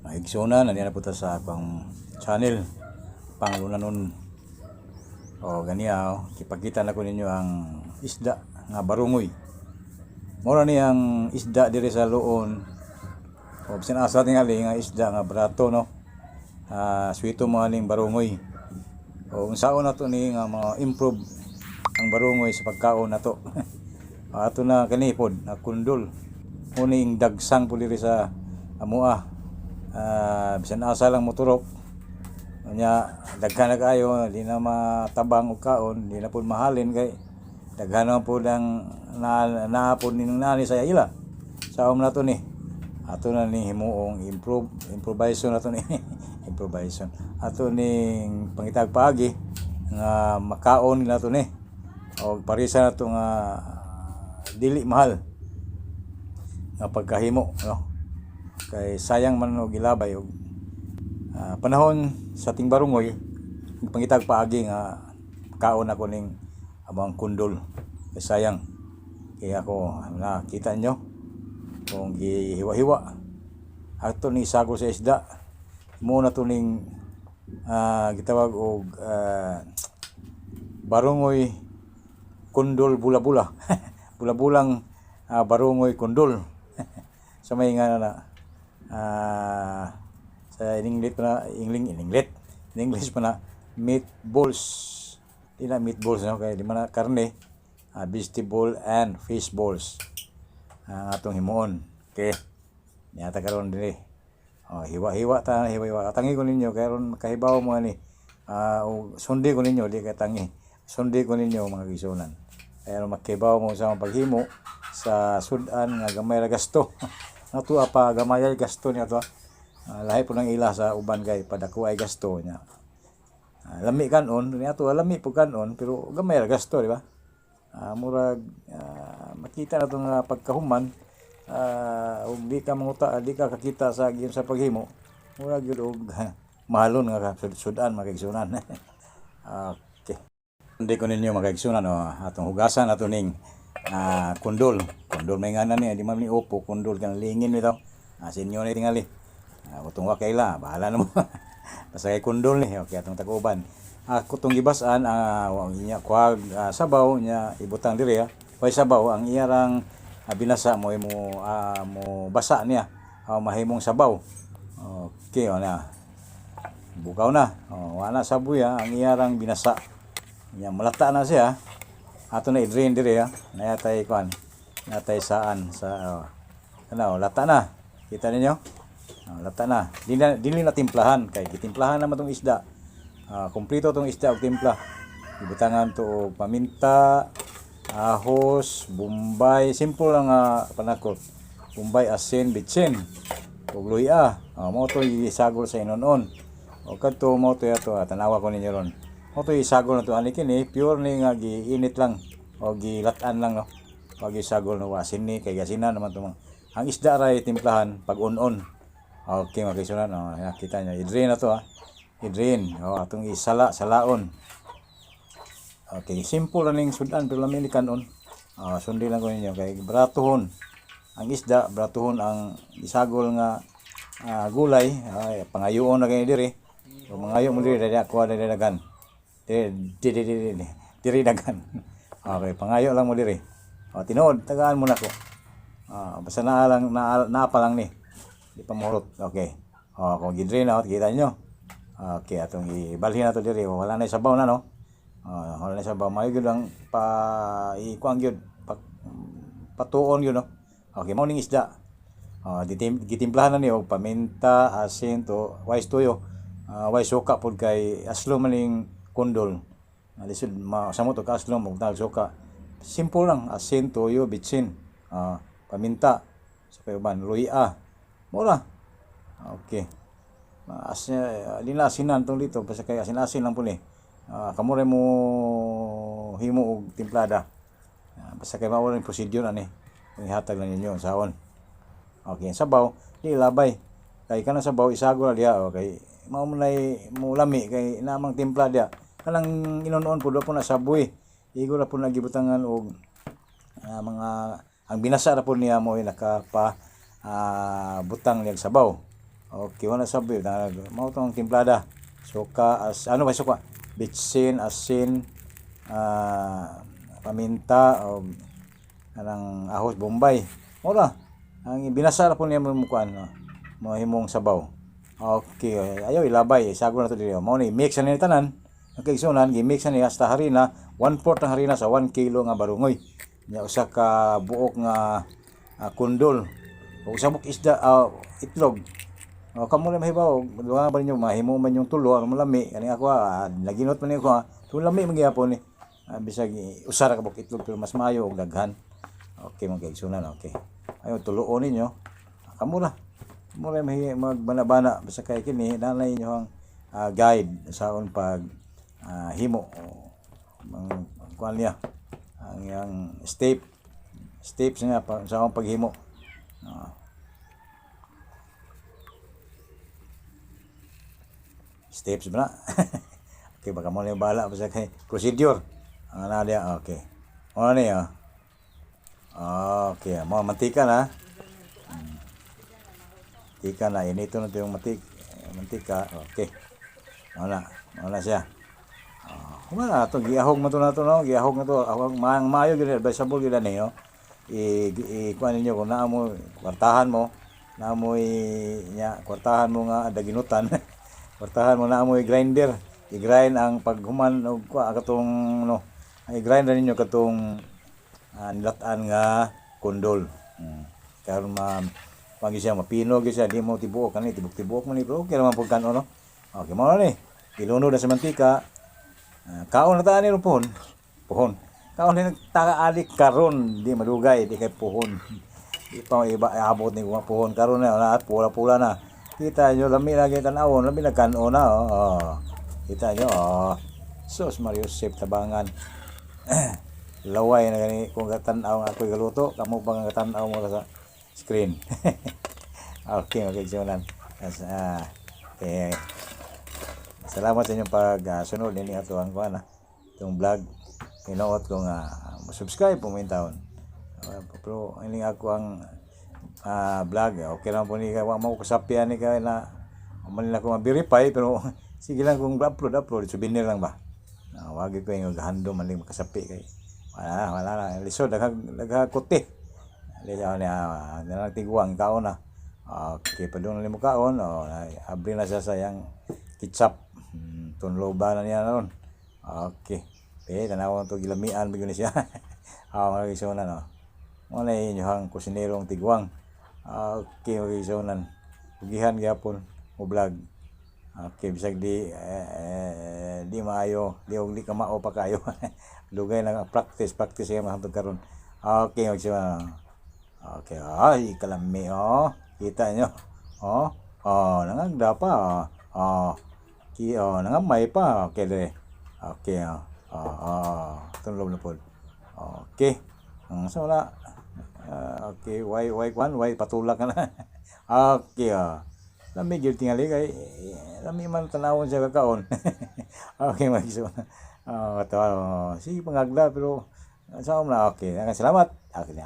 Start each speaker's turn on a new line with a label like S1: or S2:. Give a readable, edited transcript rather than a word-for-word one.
S1: Maigsoon na po ta sa akong channel panglunanon o ganiya kipakita na ko ninyo ang isda nga barungoy. Mura ni ang isda diri sa luon o bisan asa tingali nga isda nga brato no. Suwito mo aning barungoy. O unsaon nato ni nga mga improve ang barungoy sa pagkaon nato. Ato na kanipod na kundol. Uning dagsang po diri sa amoa. Bisan asa lang moturok nya daghan na kayo, di na matabang og kaon, di na pud mahalin kay daghan na pud ang naapod ning nani sa ila sa na to ni ato na ni himuong improvisation nato ni improvisation ato ning pangitag paagi nga makaon nila to ni og parisa na to nga dili mahal nga pagkahimo no. Kay sayang man og ilabay og panahon sa ting barungoy pangitag paagi nga kaon ako ning amang kundol. Kay sayang kaya ako nakita nyo kung gihiwa-hiwa ato ni sagol sa isda mo na to ning gitawag og barungoy kundol bula-bula bula-bulang barungoy kundol sa may nga na sa English pa na English pa na meatballs. Di na meatballs no kay di man na karne, vegetable and fish balls ang atong himuon. Okay, niata karon diri hiwa-hiwa tangi ko ninyo karon makahibaw mo ani sundi ko ninyo di kay tangi sundi ko ninyo mga gisunan kaya makibaw mo sa paghimo sa sudan nga gamay ra gasto nato pa gamay ay gasto niya to lahi po ng ila sa uban kay padako ay gasto niya lami kanon niya to lami po kanon pero gamay ra gasto di ba murag makita na to nga pagkahuman ug di ka manguta di ka kakita sa sa paghimo murag gyud og mahalon nga sudan magigsunan okay hindi ko ninyo magigsunan atong hugasan ato ning kundol may nganan ni di man ni opo kundol kan lingin bitaw sinyo ni tingali kutong wa kaila bahala na mo basta kay kundol ni okay atong taguban kutong gibasan nya kuag sabaw nya ibutang diri way sabaw ang iyarang binasa mo basa niya mahimong sabaw okay na bukaw na wala sabuy ang iyarang binasa nya malata na siya ato na i-drain diri nayatay kuan natay saan sa lata na kita ninyo lata na dili na timplahan kay gitimplahan naman tong isda kompleto tong isda og timpla ibutangan to og paminta ahos bombay simple lang panakot bombay asin bitsin ug luya mo to isagol sa inon-on o kadto mo to ato tanawa ko ninyo ron mo to isagol na to ani kini pure ni nga giinit lang o gilatan lang no pag isagol no asin ni kay gasinan naman to ang isda ray timplahan pag on okay magisunan nakita niyo i-drain na to i-drain atong salaon okay simple ra ning sudan pero lamin kanon sundin lang ko ninyo kay bratuhon ang isda bratuhon ang isagol nga gulay pangayoon na kay diri o mangayo mo diri dali ako dali dagan diri dagan okay pangayo lang mo diri tinuod tagaan mo nako basta na pa lang ni di pa morot okay kung gidre na kita nyo okay atong ibalhin na to diri wala na sabaw na no wala na sabaw may gyud lang ikuang gyud patuon gyud no okay mao ning isda gitimplahan na ni og paminta asin to wais toyo wais suka pud kay aslo maning kundol lisod samot og aslo og tag suka simple lang asin toyo bitsin paminta sa payuban luya mura okay asinan tong dito basta kay asin lang po ni kamure mo himo og timplada basta kay mao ning procedure ani ihatag lang ninyo saon okay sabaw di labay kay kana sabaw isagol diha okay mao mo lami kay namang timpla diha kanang inon-on pud po na saboy igo ra po nagibutangan og mga ang binasa ra po niya mo nakapa butang niyang sabaw Okay, wala sabi mao tong timplada. Suka as ano ba suka? Bitsin, asin, paminta o anang ahos bombay. Ora. Ang binasa na po niya mo kuan no. Mahimong sabaw. Okay, ayaw ilabay, sago na to dili. Mao ni mix na ni tanan. Ang kaigsunan gi-mix na ni hasta harina, 1/4 ng harina sa 1 kilo nga barungoy. Nya usa ka buok nga kundol. O usa buk isda itlog. O kamo na mahibaw, duha ba ninyo mahimo man yung tulo ang malami kani ako naginot man ni ko. Tulo lami man gyapon ni. Bisag usara ka buk itlog pero mas maayo og daghan. Okay mga kaigsunan, okay. Ayo tuloon ninyo. Kamo na. Mo ray magbana-bana basta kay kini nanay inyo ang guide sa pag himo ang kuan niya ang yang steps nga sa akong paghimo. Steps ba na? Okay, baka mo na yung bahala basta kay procedure. Ang nadia, okay. Ano na yun? Okay, mo mantika na. Mantika na, inito na ito yung mantika. Okay. Ano na siya. Wala to giahog mo to na to no, giahog na to. Ahog maayo gyud advisable gyud ani no. Kuan ninyo kung naa mo kwartahan mo, naa mo nya kwartahan mo nga daginutan. Kwartahan mo naa mo grinder. I-grind ang paghuman og katong no. I-grind na ninyo katong nilatan nga kundol. Karon pagi siya mapino gyud siya, di mo tibuok kani tibok-tibok man ni bro. Okay naman pud kan no. Okay mo na ni. Ilunod na sa mantika. Kaon na taan ni pohon. Kaon ni taga-alik karon di madugay di kay pohon. Di pa iba abot ni pohon karon na pula-pula na. Kita nyo lami na gyud tan-awon, lami na kanon na Kita nyo Sus Mario Joseph tabangan. Laway na gani kung tan-aw nga ako'y galuto, kamo pa nga tan-aw mo sa screen. Okay, magigsunan. Okay. Salamat sa inyong pagsunod nini ato ang kuan itong vlog. Tinuot ko nga subscribe po mo taon. Pero ini ako ang vlog. Okay lang po ni wa mo kasapian ni kay na manila ko ma-verify pero sige lang kung upload souvenir lang ba. Wagi ko yung gahando man ling makasapi kay wala na lisod naghakuti. Liyaw niya nagtiguang kaon na. Okay, padung na mo kaon abri na siya sayang ketchup. Tunloba na niya naron. Okay. Tanaw to gilamian bigyan ni siya. Magigsunan no. Mo na inyong kusinerong tiguang. Okay, magigsunan. Ugihan gyapon mo vlog. Okay, bisag di maayo, di ka mao pa kayo. Dugay na practice kay mahantog karon. Okay, magigsunan. Okay, ay kalami Kita nyo. Nangagda pa. Nangamay pa. Okay, dere. Okay, tunlog na po. Okay. So, wala. Okay, why patulak ka na. Okay, lami gyud tingali kay lami man tanawon siya kakaon. Okay, magiso. Sige pangagda pero sa na okay. Salamat. Okay.